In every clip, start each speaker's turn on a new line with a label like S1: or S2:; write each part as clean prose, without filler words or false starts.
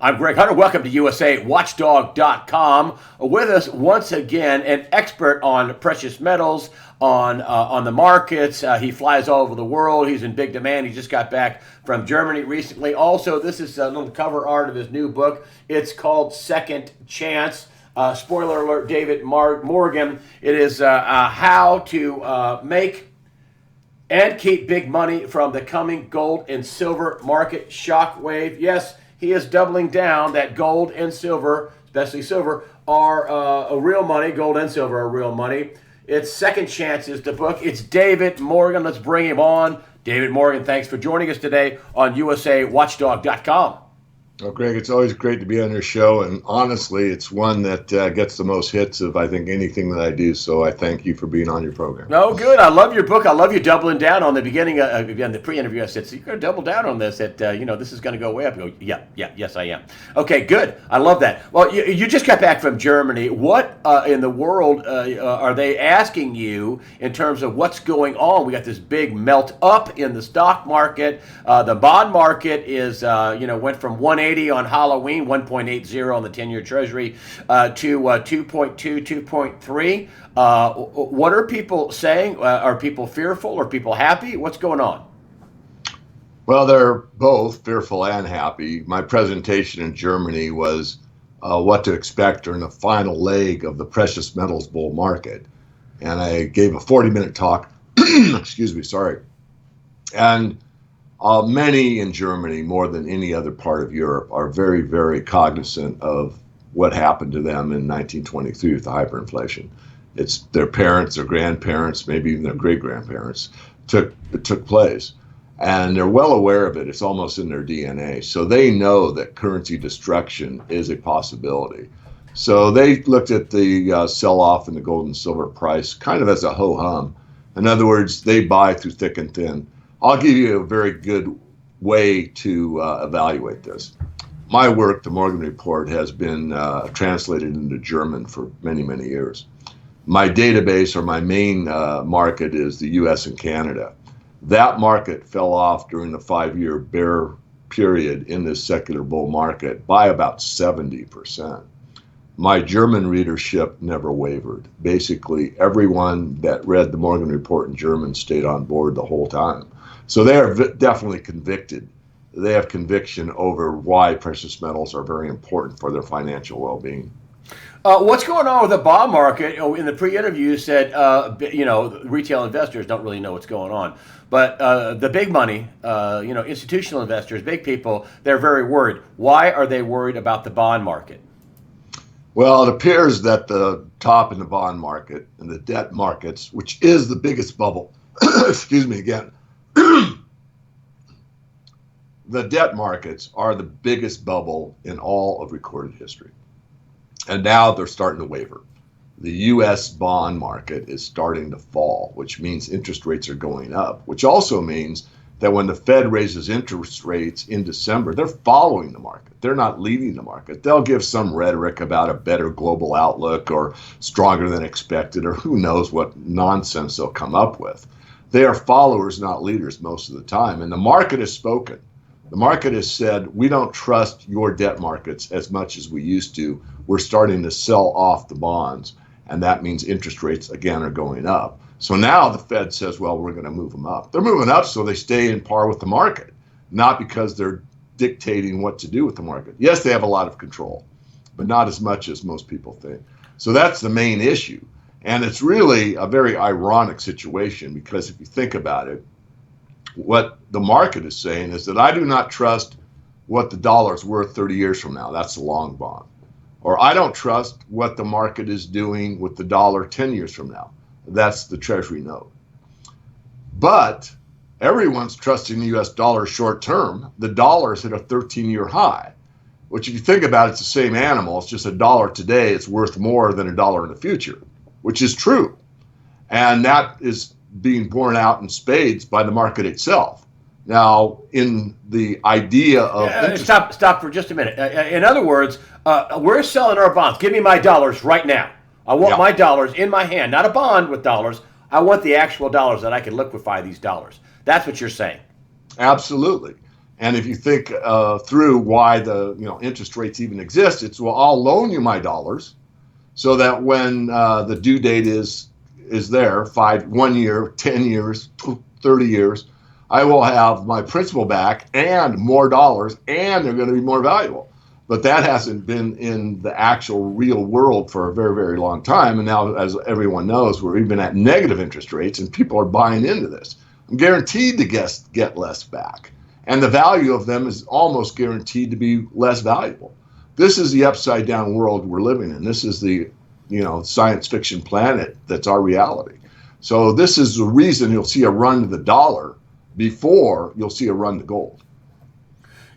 S1: I'm Greg Hunter. Welcome to USAWatchdog.com. With us once again, an expert on precious metals, on the markets. He flies all over the world. He's in big demand. He just got back from Germany recently. Also, this is a little cover art of his new book. It's called Second Chance. Spoiler alert, David Morgan. It is how to make and keep big money from the coming gold and silver market shockwave. Yes, he is doubling down that gold and silver, especially silver, are a real money. Gold and silver are real money. It's Second Chance is the book. It's David Morgan. Let's bring him on. David Morgan, thanks for joining us today on USAWatchdog.com.
S2: Well, Greg, it's always great to be on your show, and honestly, it's one that gets the most hits of, I think, anything that I do, so I thank you for being on your program.
S1: No, good. I love your book. I love you doubling down on the beginning, again, the pre-interview. I said, so you're going to double down on this, that, this is going to go way up. You go, yes, I am. Okay, good. I love that. Well, you just got back from Germany. What in the world are they asking you in terms of what's going on? We got this big melt up in the stock market. The bond market is, went from 180 on Halloween, 1.80 on the 10-year Treasury, to 2.2, 2.3. What are people saying? Are people fearful? Are people happy? What's going on?
S2: Well, they're both fearful and happy. My presentation in Germany was what to expect during the final leg of the precious metals bull market. And I gave a 40-minute talk. Excuse me, sorry. And many in Germany, more than any other part of Europe, are very, very cognizant of what happened to them in 1923 with the hyperinflation. It's their parents, their grandparents, maybe even their great-grandparents took place. And they're well aware of it. It's almost in their DNA. So they know that currency destruction is a possibility. So they looked at the sell-off in the gold and silver price kind of as a ho-hum. In other words, they buy through thick and thin. I'll give you a very good way to evaluate this. My work, the Morgan Report, has been translated into German for many, many years. My database, or my main market, is the US and Canada. That market fell off during the 5-year bear period in this secular bull market by about 70%. My German readership never wavered. Basically, everyone that read the Morgan Report in German stayed on board the whole time. So they are definitely convicted. They have conviction over why precious metals are very important for their financial well-being.
S1: What's going on with the bond market? In the pre-interview, you said, retail investors don't really know what's going on. But the big money, institutional investors, big people, they're very worried. Why are they worried about the bond market?
S2: Well, it appears that the top in the bond market and the debt markets, which is the biggest bubble, excuse me again, the debt markets are the biggest bubble in all of recorded history. And now they're starting to waver. The U.S. bond market is starting to fall, which means interest rates are going up, which also means that when the Fed raises interest rates in December, they're following the market. They're not leading the market. They'll give some rhetoric about a better global outlook or stronger than expected, or who knows what nonsense they'll come up with. They are followers, not leaders, most of the time. And the market has spoken. The market has said, we don't trust your debt markets as much as we used to. We're starting to sell off the bonds. And that means interest rates, again, are going up. So now the Fed says, well, we're going to move them up. They're moving up so they stay in par with the market, not because they're dictating what to do with the market. Yes, they have a lot of control, but not as much as most people think. So that's the main issue. And it's really a very ironic situation because if you think about it, what the market is saying is that I do not trust what the dollar is worth 30 years from now. That's the long bond. Or I don't trust what the market is doing with the dollar 10 years from now. That's the Treasury note. But everyone's trusting the US dollar short term. The dollar is hit a 13-year high, which if you think about it, it's the same animal. It's just a dollar today. It's worth more than a dollar in the future, which is true. And that is being borne out in spades by the market itself. Now, in the idea of
S1: stop for just a minute. In other words, we're selling our bonds. Give me my dollars right now. I want my dollars in my hand, not a bond with dollars. I want the actual dollars that I can liquefy these dollars. That's what you're saying.
S2: Absolutely. And if you think through why the interest rates even exist, it's, well, I'll loan you my dollars so that when the due date is there, 1 year, 10 years, 30 years, I will have my principal back and more dollars, and they're going to be more valuable. But that hasn't been in the actual real world for a very, very long time. And now, as everyone knows, we're even at negative interest rates, and people are buying into this. I'm guaranteed to get less back. And the value of them is almost guaranteed to be less valuable. This is the upside down world we're living in. This is the science fiction planet that's our reality. So this is the reason you'll see a run to the dollar before you'll see a run to gold.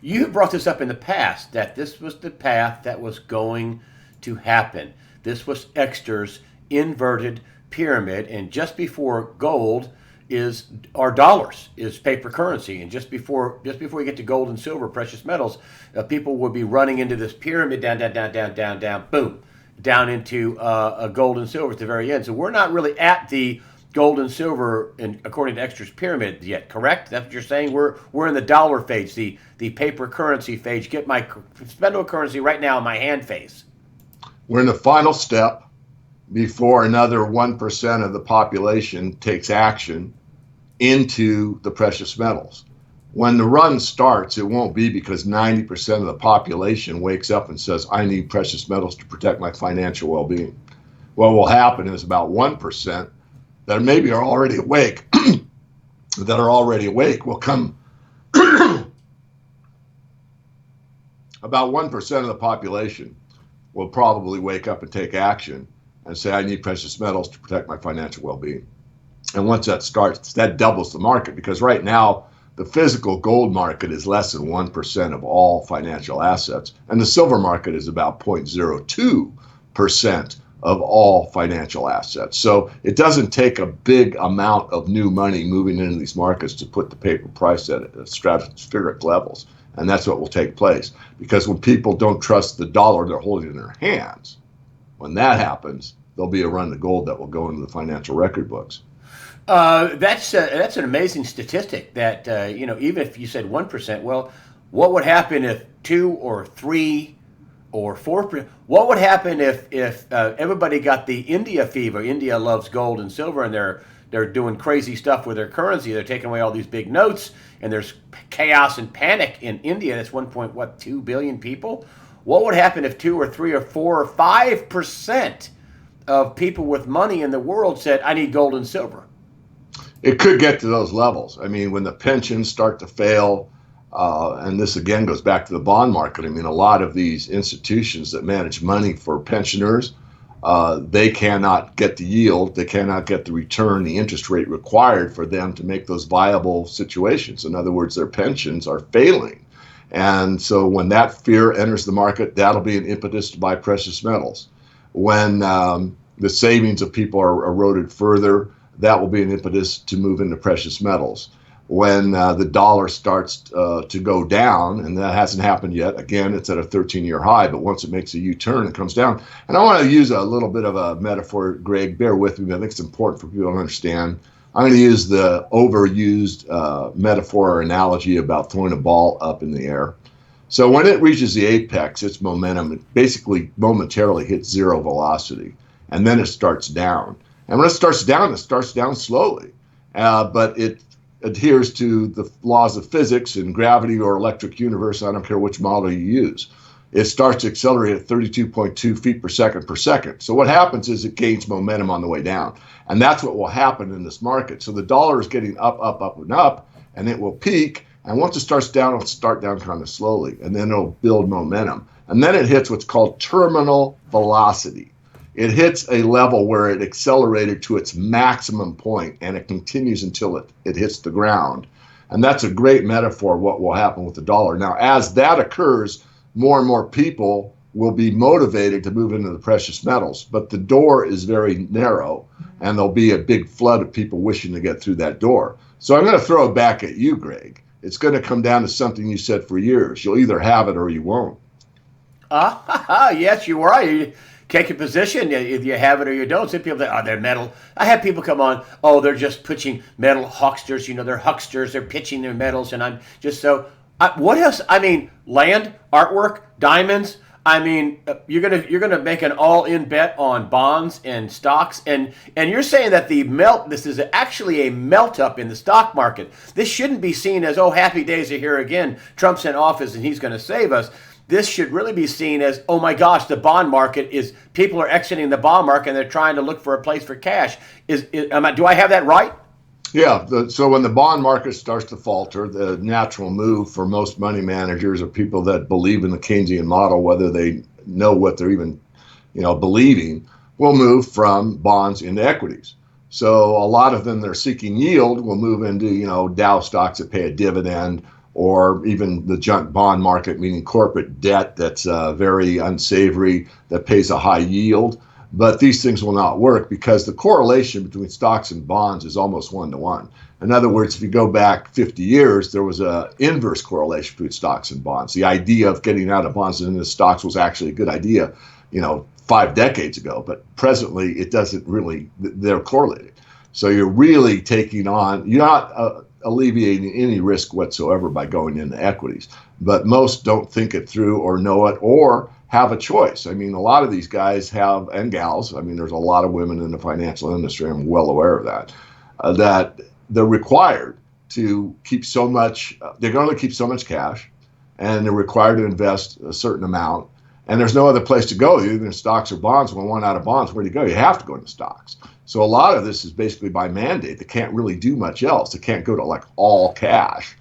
S1: You brought this up in the past, that this was the path that was going to happen. This was Exter's inverted pyramid, and just before gold is our dollars, is paper currency, and just before you get to gold and silver, precious metals, people would be running into this pyramid, down, boom, down into gold and silver at the very end. So we're not really at the gold and silver, according to Exter's pyramid yet, correct? That's what you're saying? We're in the dollar phase, the paper currency phase. Get my spendable currency right now in my hand phase.
S2: We're in the final step before another 1% of the population takes action into the precious metals. When the run starts, it won't be because 90% of the population wakes up and says, I need precious metals to protect my financial well-being. What will happen is about 1% that maybe are already awake, will come. About 1% of the population will probably wake up and take action and say, I need precious metals to protect my financial well-being. And once that starts, that doubles the market, because right now the physical gold market is less than 1% of all financial assets, and the silver market is about 0.02% of all financial assets. So it doesn't take a big amount of new money moving into these markets to put the paper price at stratospheric levels. And that's what will take place, because when people don't trust the dollar they're holding in their hands, when that happens, there'll be a run to gold that will go into the financial record books.
S1: That's an amazing statistic. That even if you said 1%, well, what would happen if 2 or 3 or 4%? What would happen if everybody got the India fever? India loves gold and silver, and they're doing crazy stuff with their currency. They're taking away all these big notes, and there's chaos and panic in India. That's 1.2 billion people. What would happen if 2 or 3 or 4 or 5% of people with money in the world said, I need gold and silver?
S2: It could get to those levels. I mean, when the pensions start to fail, and this again goes back to the bond market. I mean, a lot of these institutions that manage money for pensioners, they cannot get the yield, they cannot get the return, the interest rate required for them to make those viable situations. In other words, their pensions are failing. And so when that fear enters the market, that'll be an impetus to buy precious metals. When the savings of people are eroded further, that will be an impetus to move into precious metals. When the dollar starts to go down, and that hasn't happened yet, again, it's at a 13-year high, but once it makes a U-turn, it comes down. And I want to use a little bit of a metaphor, Greg, bear with me, I think it's important for people to understand. I'm going to use the overused metaphor or analogy about throwing a ball up in the air. So when it reaches the apex, its momentum, it basically momentarily hits zero velocity, and then it starts down. And when it starts down slowly, but it adheres to the laws of physics and gravity or electric universe. I don't care which model you use. It starts to accelerate at 32.2 feet per second. So what happens is it gains momentum on the way down. And that's what will happen in this market. So the dollar is getting up, and it will peak. And once it starts down, it'll start down kind of slowly, and then it'll build momentum. And then it hits what's called terminal velocity. It hits a level where it accelerated to its maximum point, and it continues until it hits the ground. And that's a great metaphor of what will happen with the dollar. Now, as that occurs, more and more people will be motivated to move into the precious metals, but the door is very narrow, and there'll be a big flood of people wishing to get through that door. So I'm going to throw it back at you, Greg. It's going to come down to something you said for years. You'll either have it or you won't.
S1: Yes, you are. You take a position. If you have it or you don't. Some people say, oh, they're metal. I have people come on, oh, they're just pitching metal hucksters. They're hucksters. They're pitching their metals. And I'm just so, What else? I mean, land, artwork, diamonds. I mean, you're gonna make an all-in bet on bonds and stocks, and you're saying that the melt. This is actually a melt up in the stock market. This shouldn't be seen as, oh, happy days are here again. Trump's in office and he's going to save us. This should really be seen as, oh my gosh, the bond market is, people are exiting the bond market and they're trying to look for a place for cash. Do I have that right?
S2: Yeah, so when the bond market starts to falter, the natural move for most money managers or people that believe in the Keynesian model, whether they know what they're even, believing, will move from bonds into equities. So a lot of them that are seeking yield will move into, Dow stocks that pay a dividend, or even the junk bond market, meaning corporate debt that's very unsavory, that pays a high yield. But these things will not work because the correlation between stocks and bonds is almost 1-to-1. In other words, if you go back 50 years, there was an inverse correlation between stocks and bonds. The idea of getting out of bonds and into stocks was actually a good idea, 5 decades ago. But presently, it doesn't really, they're correlated. So you're really you're not alleviating any risk whatsoever by going into equities. But most don't think it through or know it or have a choice. I mean, a lot of these guys have, and gals, I mean, there's a lot of women in the financial industry, I'm well aware of that, that they're required to keep so much, they're going to keep so much cash, and they're required to invest a certain amount. And there's no other place to go, either in stocks or bonds. When one out of bonds, where do you go? You have to go into stocks. So a lot of this is basically by mandate. They can't really do much else. They can't go to like all cash.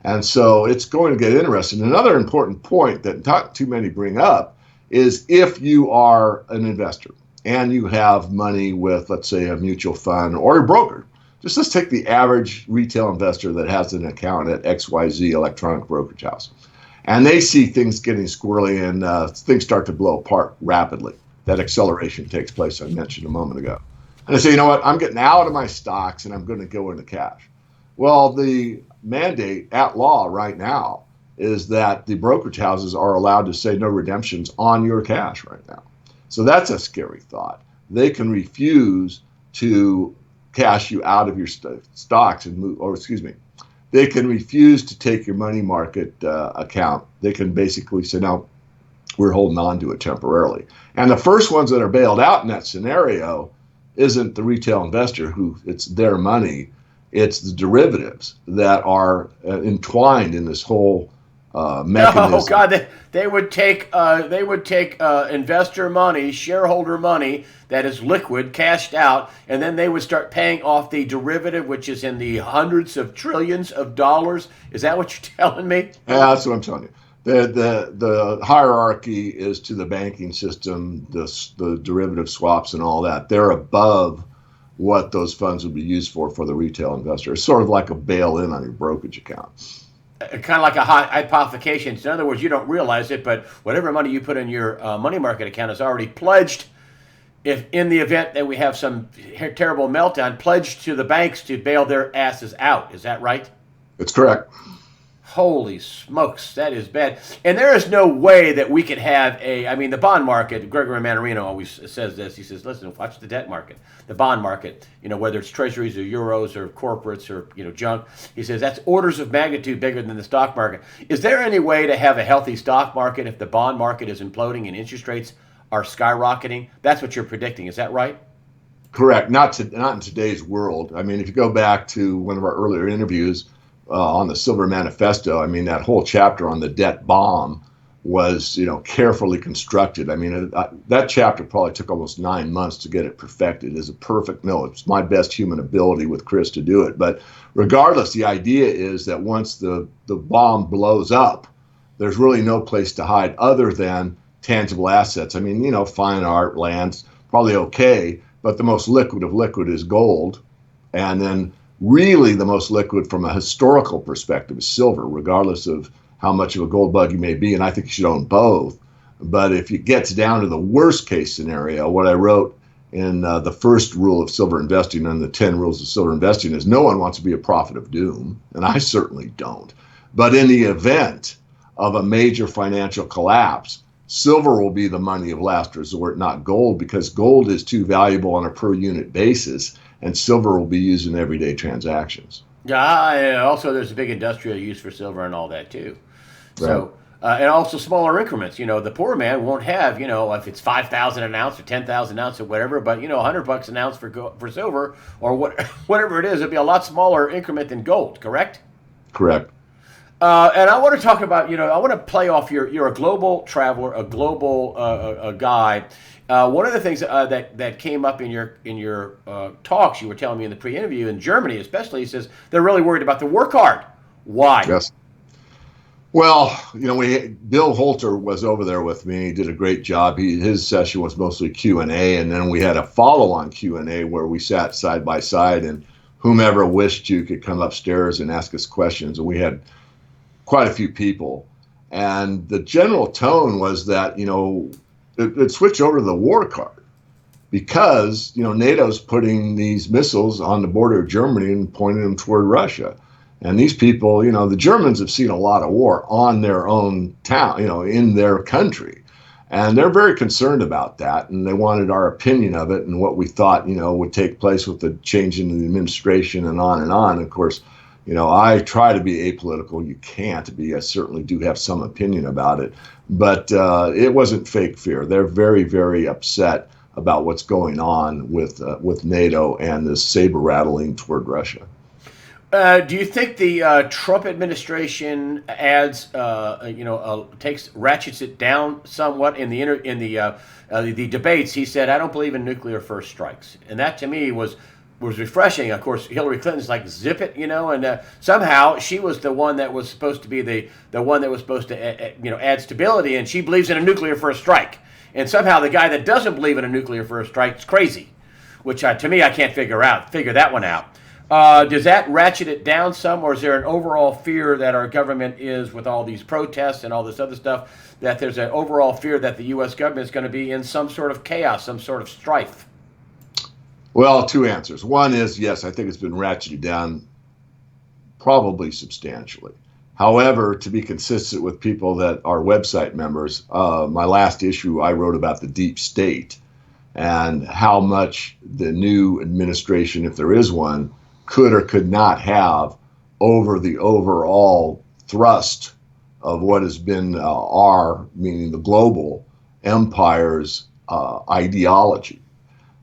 S2: And so it's going to get interesting. Another important point that not too many bring up is if you are an investor and you have money with, let's say, a mutual fund or a broker. Let's take the average retail investor that has an account at XYZ electronic brokerage house. And they see things getting squirrely and things start to blow apart rapidly. That acceleration takes place, I mentioned a moment ago. And they say, you know what, I'm getting out of my stocks and I'm going to go into cash. Well, the mandate at law right now is that the brokerage houses are allowed to say no redemptions on your cash right now. So that's a scary thought. They can refuse to cash you out of your stocks and move, or excuse me, they can refuse to take your money market account. They can basically say, no, we're holding on to it temporarily. And the first ones that are bailed out in that scenario isn't the retail investor who it's their money. It's the derivatives that are entwined in this whole mechanism.
S1: Oh God, they would take investor money, shareholder money that is liquid, cashed out, and then they would start paying off the derivative, which is in the hundreds of trillions of dollars. Is that what you're telling me?
S2: Yeah, that's what I'm telling you. The hierarchy is to the banking system, the derivative swaps and all that. They're above what those funds would be used for the retail investor. It's sort of like a bail-in on your brokerage account.
S1: Kind of like a hypothecation. In other words, you don't realize it, but whatever money you put in your money market account is already pledged. If in the event that we have some terrible meltdown, pledged to the banks to bail their asses out. Is that right?
S2: That's correct.
S1: Holy smokes, that is bad. And there is no way that we could have the bond market, Gregory Mannarino always says this. He says, listen, watch the debt market, the bond market, whether it's treasuries or euros or corporates or, junk. He says that's orders of magnitude bigger than the stock market. Is there any way to have a healthy stock market if the bond market is imploding and interest rates are skyrocketing? That's what you're predicting. Is that right?
S2: Correct. Not in today's world. I mean, if you go back to one of our earlier interviews, on the Silver Manifesto, I mean, that whole chapter on the debt bomb was, carefully constructed. I mean, that chapter probably took almost 9 months to get it perfected. It's a perfect note. It's my best human ability with Chris to do it. But regardless, the idea is that once the bomb blows up, there's really no place to hide other than tangible assets. I mean, fine art, lands, probably okay, but the most liquid of liquid is gold. And then really the most liquid from a historical perspective is silver, regardless of how much of a gold bug you may be. And I think you should own both. But if it gets down to the worst case scenario, what I wrote in the first rule of silver investing and the 10 rules of silver investing is no one wants to be a prophet of doom. And I certainly don't. But in the event of a major financial collapse, silver will be the money of last resort, not gold, because gold is too valuable on a per unit basis. And silver will be used in everyday transactions.
S1: Yeah, and also there's a big industrial use for silver and all that too.
S2: Right.
S1: So, and also smaller increments. The poor man won't have, if it's 5,000 an ounce or 10,000 ounce or whatever, but $100 an ounce for silver or whatever it is, it'll be a lot smaller increment than gold. Correct?
S2: Correct.
S1: And I want to talk about, I want to play off you're a global traveler, a global a guy. One of the things that came up in your talks, you were telling me in the pre-interview in Germany, especially, he says they're really worried about the work hard. Why?
S2: Yes. Well, Bill Holter was over there with me. He did a great job. His session was mostly Q&A, and then we had a follow-on Q&A where we sat side by side, and whomever wished to could come upstairs and ask us questions. And we had quite a few people, and the general tone was that it switched over to the war card because NATO's putting these missiles on the border of Germany and pointing them toward Russia. And these people, the Germans have seen a lot of war on their own town, in their country. And they're very concerned about that. And they wanted our opinion of it and what we thought, would take place with the change in the administration and on and on. Of course, I try to be apolitical. You can't be. I certainly do have some opinion about it. But it wasn't fake fear. They're very, very upset about what's going on with NATO and this saber rattling toward Russia.
S1: Do you think the Trump administration ratchets it down somewhat in the debates? He said, "I don't believe in nuclear first strikes," and that to me was refreshing. Of course, Hillary Clinton's like zip it, and somehow she was the one that was supposed to be the one that was supposed to add stability, and she believes in a nuclear first strike. And somehow the guy that doesn't believe in a nuclear first strike is crazy, which to me I can't figure that one out. Does that ratchet it down some, or is there an overall fear that our government is, with all these protests and all this other stuff, that there's an overall fear that the U.S. government is going to be in some sort of chaos, some sort of strife?
S2: Well, two answers. One is yes, I think it's been ratcheted down probably substantially. However, to be consistent with people that are website members, my last issue I wrote about the deep state and how much the new administration, if there is one, could or could not have over the overall thrust of what has been meaning the global empire's ideology.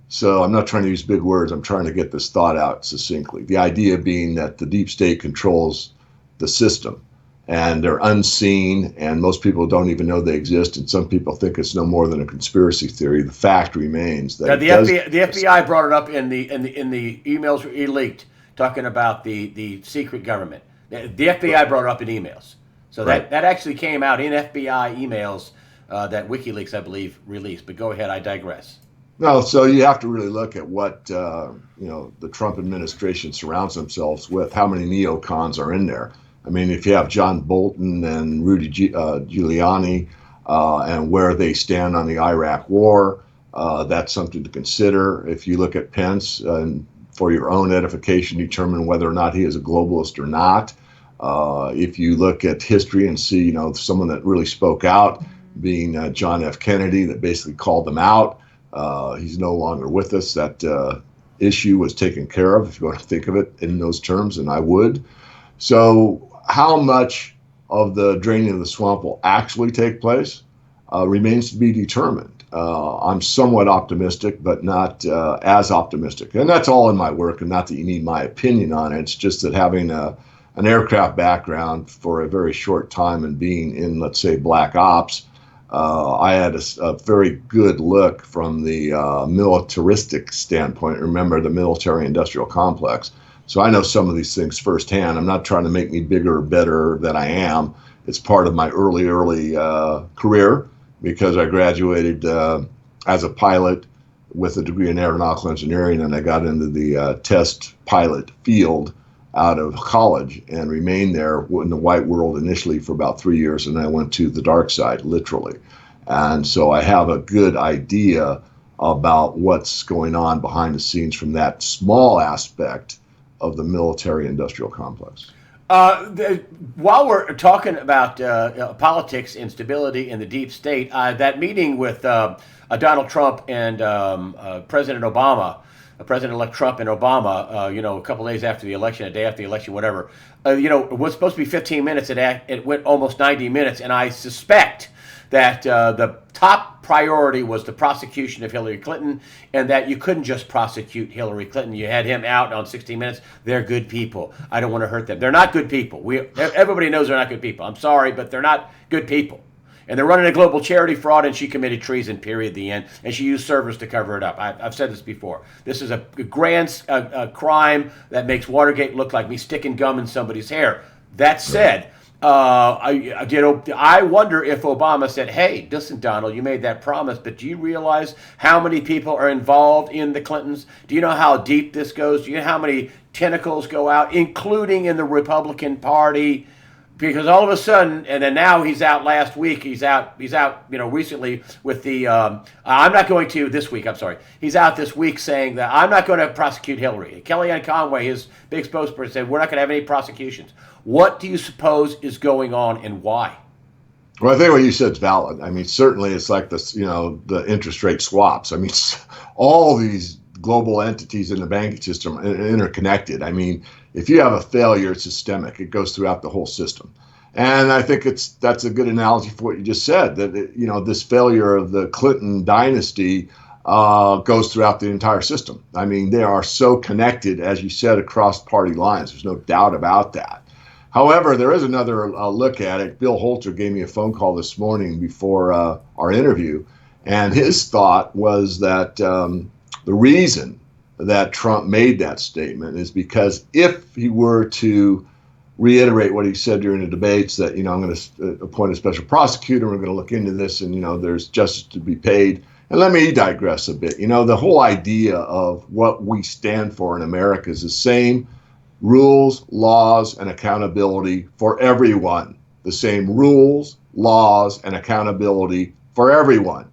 S2: So I'm not trying to use big words. I'm trying to get this thought out succinctly. The idea being that the deep state controls the system and they're unseen and most people don't even know they exist. And some people think it's no more than a conspiracy theory. The fact remains that
S1: the FBI brought it up in the emails he leaked, talking about the secret government. The FBI brought it up in emails. So
S2: Right.
S1: that actually came out in FBI emails that WikiLeaks, I believe, released. But go ahead, I digress.
S2: No, so you have to really look at what the Trump administration surrounds themselves with. How many neocons are in there? I mean, if you have John Bolton and Rudy Giuliani and where they stand on the Iraq War, that's something to consider. If you look at Pence and for your own edification, determine whether or not he is a globalist or not. If you look at history and see, someone that really spoke out, being John F. Kennedy, that basically called them out. He's no longer with us. That issue was taken care of, if you want to think of it in those terms, and I would. So how much of the draining of the swamp will actually take place remains to be determined. I'm somewhat optimistic, but not as optimistic. And that's all in my work, and not that you need my opinion on it. It's just that having an aircraft background for a very short time and being in, let's say, black ops, I had a very good look from the militaristic standpoint. Remember the military-industrial complex. So I know some of these things firsthand. I'm not trying to make me bigger or better than I am. It's part of my early career because I graduated as a pilot with a degree in aeronautical engineering, and I got into the test pilot field out of college and remained there in the white world initially for about 3 years, and I went to the dark side, literally. And so I have a good idea about what's going on behind the scenes from that small aspect of the military-industrial complex.
S1: While we're talking about politics, instability, and the deep state, that meeting with Donald Trump and President Obama, President-elect Trump and Obama, a couple days after the election, a day after the election, whatever. It was supposed to be 15 minutes. It went almost 90 minutes, and I suspect that the top priority was the prosecution of Hillary Clinton, and that you couldn't just prosecute Hillary Clinton. You had him out on 60 Minutes. They're good people. I don't want to hurt them. They're not good people. Everybody knows they're not good people. I'm sorry, but they're not good people. And they're running a global charity fraud, and she committed treason, period, the end. And she used servers to cover it up. I've said this before. This is a grand crime that makes Watergate look like me sticking gum in somebody's hair. That said, I wonder if Obama said, "Hey, listen, Donald, you made that promise, but do you realize how many people are involved in the Clintons? Do you know how deep this goes? Do you know how many tentacles go out, including in the Republican Party?" Because all of a sudden, and then now he's out last week. He's out, recently with the, I'm not going to this week, I'm sorry. He's out this week saying that I'm not going to prosecute Hillary. Kellyanne Conway, his big spokesperson, said we're not going to have any prosecutions. What do you suppose is going on and why?
S2: Well, I think what you said is valid. I mean, certainly it's like this, the interest rate swaps. I mean, all these global entities in the banking system are interconnected. I mean, if you have a failure, it's systemic. It goes throughout the whole system. And I think that's a good analogy for what you just said, that, this failure of the Clinton dynasty goes throughout the entire system. I mean, they are so connected, as you said, across party lines. There's no doubt about that. However, there is another look at it. Bill Holter gave me a phone call this morning before our interview, and his thought was that the reason that Trump made that statement is because if he were to reiterate what he said during the debates, that, I'm going to appoint a special prosecutor, we're going to look into this, and, there's justice to be paid. And let me digress a bit. The whole idea of what we stand for in America is the same rules, laws, and accountability for everyone. The same rules, laws, and accountability for everyone.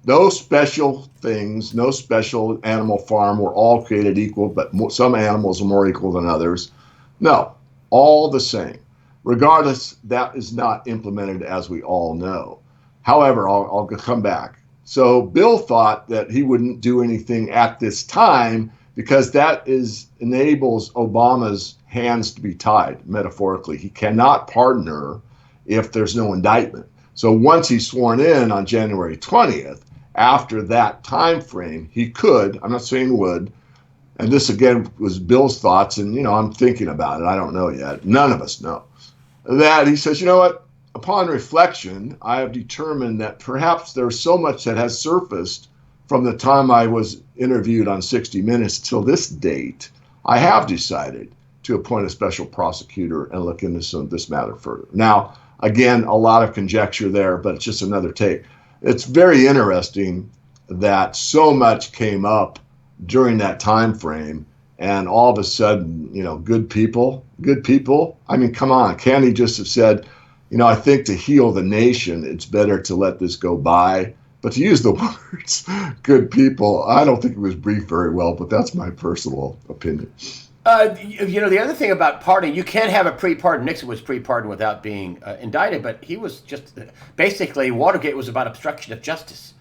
S2: No special things, no special animal farm. We're all created equal, but some animals are more equal than others. No, all the same. Regardless, that is not implemented, as we all know. However, I'll come back. So Bill thought that he wouldn't do anything at this time because that enables Obama's hands to be tied, metaphorically. He cannot pardon her if there's no indictment. So once he's sworn in on January 20th, after that time frame, he could, I'm not saying would, and this again was Bill's thoughts, and I'm thinking about it, I don't know yet, none of us know, that he says, what, upon reflection, I have determined that perhaps there's so much that has surfaced from the time I was interviewed on 60 Minutes till this date, I have decided to appoint a special prosecutor and look into this matter further. Now, again, a lot of conjecture there, but it's just another take. It's very interesting that so much came up during that time frame, and all of a sudden, good people. I mean, come on, can't he just have said, I think to heal the nation, it's better to let this go by. But to use the words good people, I don't think it was briefed very well, but that's my personal opinion.
S1: The other thing about pardoning, you can't have a pre-pardon. Nixon was pre-pardoned without being indicted, but he was just basically, Watergate was about obstruction of justice.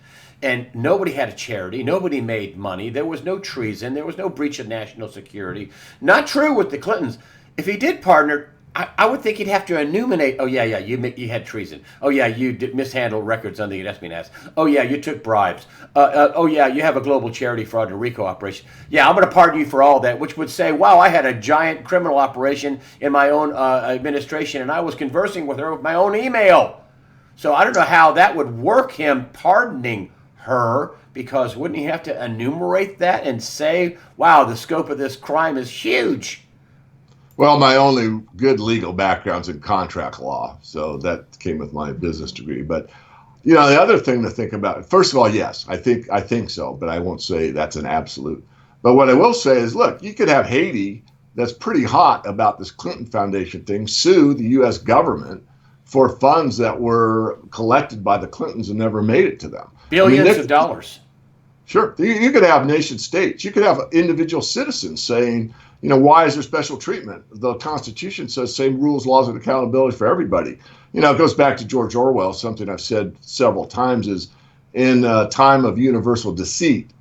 S1: And nobody had a charity. Nobody made money. There was no treason. There was no breach of national security. Not true with the Clintons. If he did pardon her, I would think he'd have to enumerate. Oh yeah, you had treason. Oh yeah, you mishandled records under the espionage. Oh yeah, you took bribes. Oh yeah, you have a global charity fraud and RICO operation. Yeah, I'm going to pardon you for all that, which would say, wow, I had a giant criminal operation in my own administration, and I was conversing with her with my own email. So I don't know how that would work, him pardoning her, because wouldn't he have to enumerate that and say, wow, the scope of this crime is huge?
S2: Well, my only good legal background's in contract law, so that came with my business degree. But the other thing to think about, first of all, yes, I think so, but I won't say that's an absolute. But what I will say is, look, you could have Haiti, that's pretty hot about this Clinton Foundation thing, sue the U.S. government for funds that were collected by the Clintons and never made it to them.
S1: Billions of dollars.
S2: Sure. You could have nation states. You could have individual citizens saying, why is there special treatment? The Constitution says same rules, laws, and accountability for everybody. It goes back to George Orwell. Something I've said several times is, in a time of universal deceit,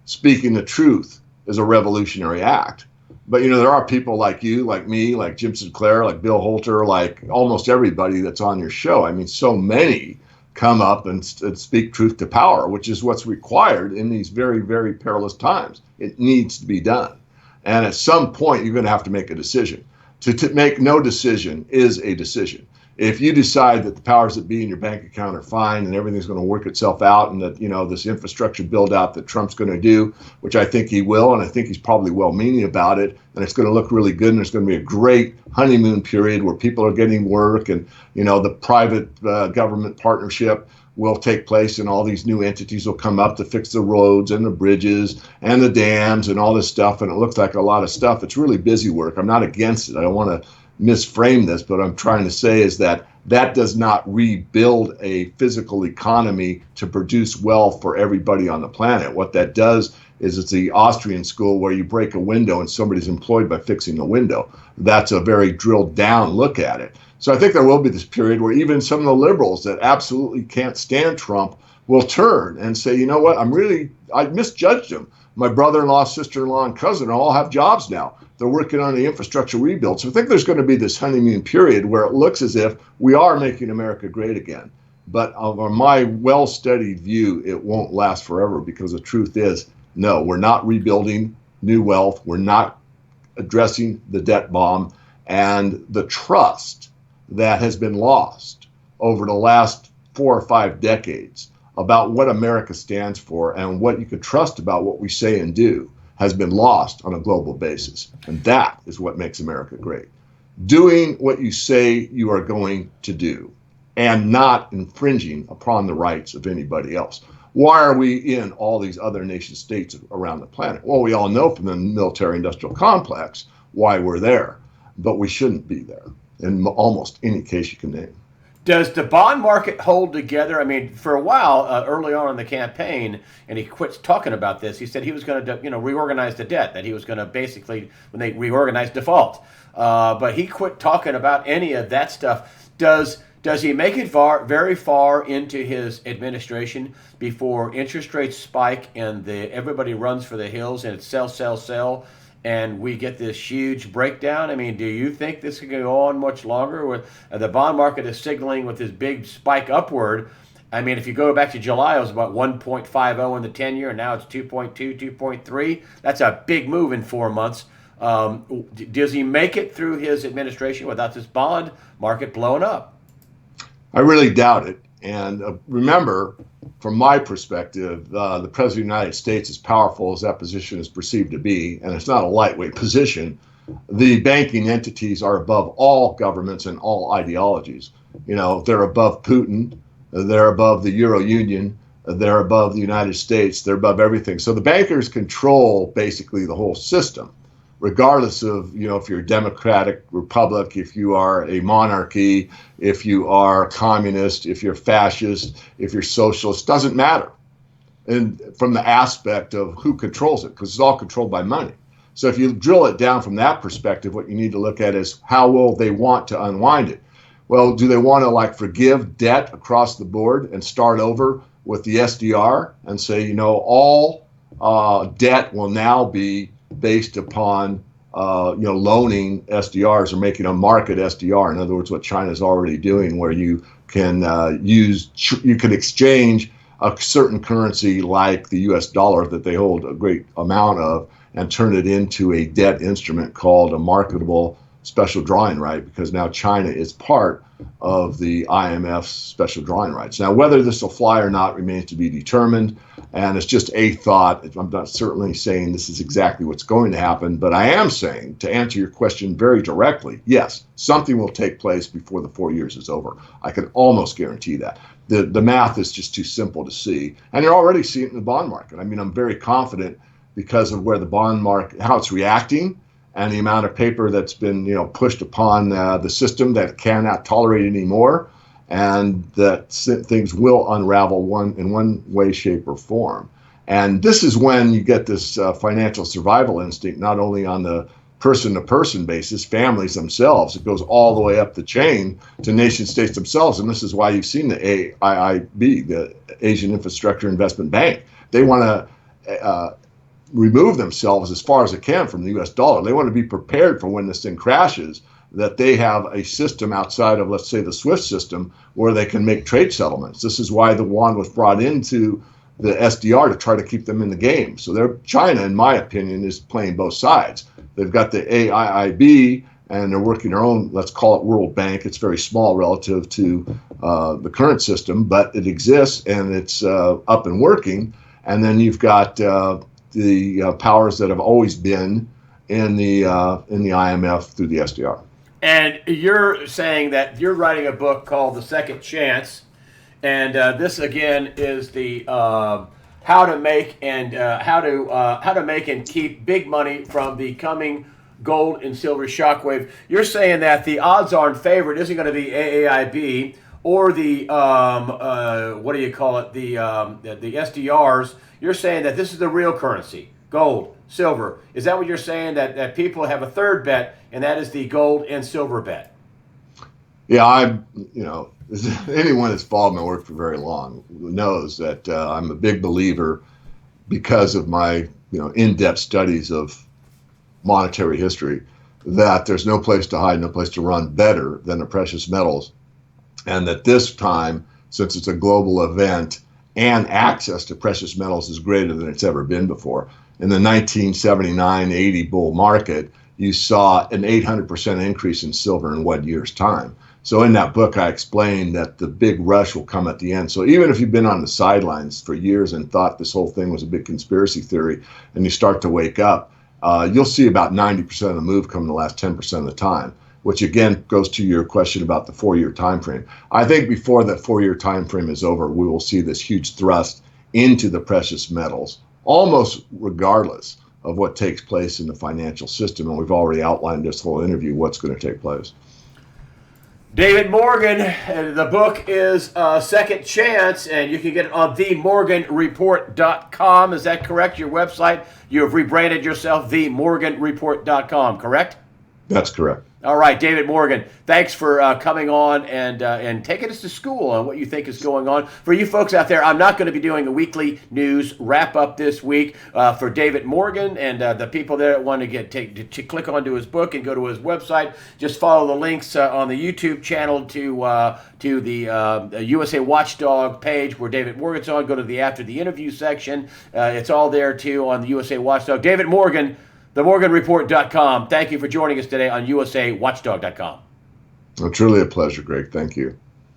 S2: speaking the truth is a revolutionary act. But there are people like you, like me, like Jim Sinclair, like Bill Holter, like almost everybody that's on your show. I mean, so many come up and speak truth to power, which is what's required in these very, very perilous times. It needs to be done. And at some point, you're going to have to make a decision. To make no decision is a decision. If you decide that the powers that be in your bank account are fine and everything's going to work itself out, and that this infrastructure build out that Trump's going to do, which I think he will, and I think he's probably well-meaning about it, and it's going to look really good, and there's going to be a great honeymoon period where people are getting work, and the private government partnership will take place, and all these new entities will come up to fix the roads and the bridges and the dams and all this stuff, and it looks like a lot of stuff. It's really busy work. I'm not against it. I don't want to misframe this, but what I'm trying to say is that does not rebuild a physical economy to produce wealth for everybody on the planet. What that does is it's the Austrian school where you break a window and somebody's employed by fixing the window. That's a very drilled down look at it. So I think there will be this period where even some of the liberals that absolutely can't stand Trump will turn and say, you know what, I misjudged him. My brother-in-law, sister-in-law, and cousin all have jobs now. They're working on the infrastructure rebuild. So I think there's going to be this honeymoon period where it looks as if we are making America great again. But on my well-studied view, it won't last forever, because the truth is, no, we're not rebuilding new wealth. We're not addressing the debt bomb. And the trust that has been lost over the last 4 or 5 decades about what America stands for and what you could trust about what we say and do has been lost on a global basis. And that is what makes America great. Doing what you say you are going to do and not infringing upon the rights of anybody else. Why are we in all these other nation states around the planet? Well, we all know from the military-industrial complex why we're there, but we shouldn't be there in almost any case you can name.
S1: Does the bond market hold together? I mean, for a while, early on in the campaign, and he quit talking about this. He said he was going to, reorganize the debt. That he was going to basically, when they reorganize, default. But he quit talking about any of that stuff. Does he make it very far into his administration before interest rates spike and everybody runs for the hills and it's sell, and we get this huge breakdown? I mean, do you think this could go on much longer? With the bond market is signaling with this big spike upward. I mean, if you go back to July, it was about 1.50 in the 10-year, and now it's 2.2, 2.3. That's a big move in 4 months. Does he make it through his administration without this bond market blowing up?
S2: I really doubt it. And remember, from my perspective, the President of the United States, as powerful as that position is perceived to be, and it's not a lightweight position, the banking entities are above all governments and all ideologies. They're above Putin, they're above the Euro Union, they're above the United States, they're above everything. So the bankers control basically the whole system, regardless of, if you're a democratic republic, if you are a monarchy, if you are communist, if you're fascist, if you're socialist, doesn't matter. And from the aspect of who controls it, because it's all controlled by money. So if you drill it down from that perspective, what you need to look at is how will they want to unwind it? Well, do they want to forgive debt across the board and start over with the SDR and say, all debt will now be based upon loaning SDRs or making a market SDR. In other words, what China is already doing, where you can you can exchange a certain currency like the US dollar that they hold a great amount of and turn it into a debt instrument called a marketable special drawing right, because now China is part of the IMF's special drawing rights. Now, whether this will fly or not remains to be determined, and it's just a thought. I'm not certainly saying this is exactly what's going to happen, but I am saying, to answer your question very directly, yes, something will take place before the 4 years is over. I can almost guarantee that. The math is just too simple to see, and you're already seeing it in the bond market. I mean, I'm very confident because of where the bond market, how it's reacting, and the amount of paper that's been, pushed upon the system that cannot tolerate anymore, and that things will unravel in one way, shape, or form. And this is when you get this financial survival instinct, not only on the person-to-person basis, families themselves. It goes all the way up the chain to nation states themselves. And this is why you've seen the AIIB, the Asian Infrastructure Investment Bank. They want to remove themselves as far as they can from the U.S. dollar. They want to be prepared for when this thing crashes, that they have a system outside of, let's say, the SWIFT system where they can make trade settlements. This is why the yuan was brought into the SDR to try to keep them in the game. So China, in my opinion, is playing both sides. They've got the AIIB, and they're working their own, let's call it World Bank. It's very small relative to the current system, but it exists and it's up and working. And then you've got the powers that have always been in the IMF through the SDR.
S1: And you're saying that you're writing a book called The Second Chance, and this again is the how to make and keep big money from the coming gold and silver shockwave. You're saying that the odds-on favorite isn't going to be AAIB or the what do you call it, the SDRs. You're saying that this is the real currency, gold, silver. Is that what you're saying? That people have a third bet, and that is the gold and silver bet?
S2: Yeah, anyone that's followed my work for very long knows that I'm a big believer, because of my in-depth studies of monetary history, that there's no place to hide, no place to run better than the precious metals, and that this time, since it's a global event and access to precious metals is greater than it's ever been before. In the 1979-80 bull market, you saw an 800% increase in silver in 1 year's time. So in that book, I explained that the big rush will come at the end. So even if you've been on the sidelines for years and thought this whole thing was a big conspiracy theory, and you start to wake up, you'll see about 90% of the move come in the last 10% of the time, which again goes to your question about the 4-year time frame. I think before that 4-year time frame is over, we will see this huge thrust into the precious metals, almost regardless of what takes place in the financial system. And we've already outlined this whole interview what's going to take place.
S1: David Morgan, the book is Second Chance, and you can get it on themorganreport.com. Is that correct? Your website? You have rebranded yourself themorganreport.com, correct?
S2: That's correct.
S1: All right, David Morgan, thanks for coming on and taking us to school on what you think is going on. For you folks out there, I'm not going to be doing a weekly news wrap-up this week. For David Morgan and the people there that want to click onto his book and go to his website, just follow the links on the YouTube channel to the USA Watchdog page where David Morgan's on. Go to the After the Interview section. It's all there, too, on the USA Watchdog. David Morgan, themorganreport.com. Thank you for joining us today on usawatchdog.com.
S2: Well, truly a pleasure, Greg. Thank you.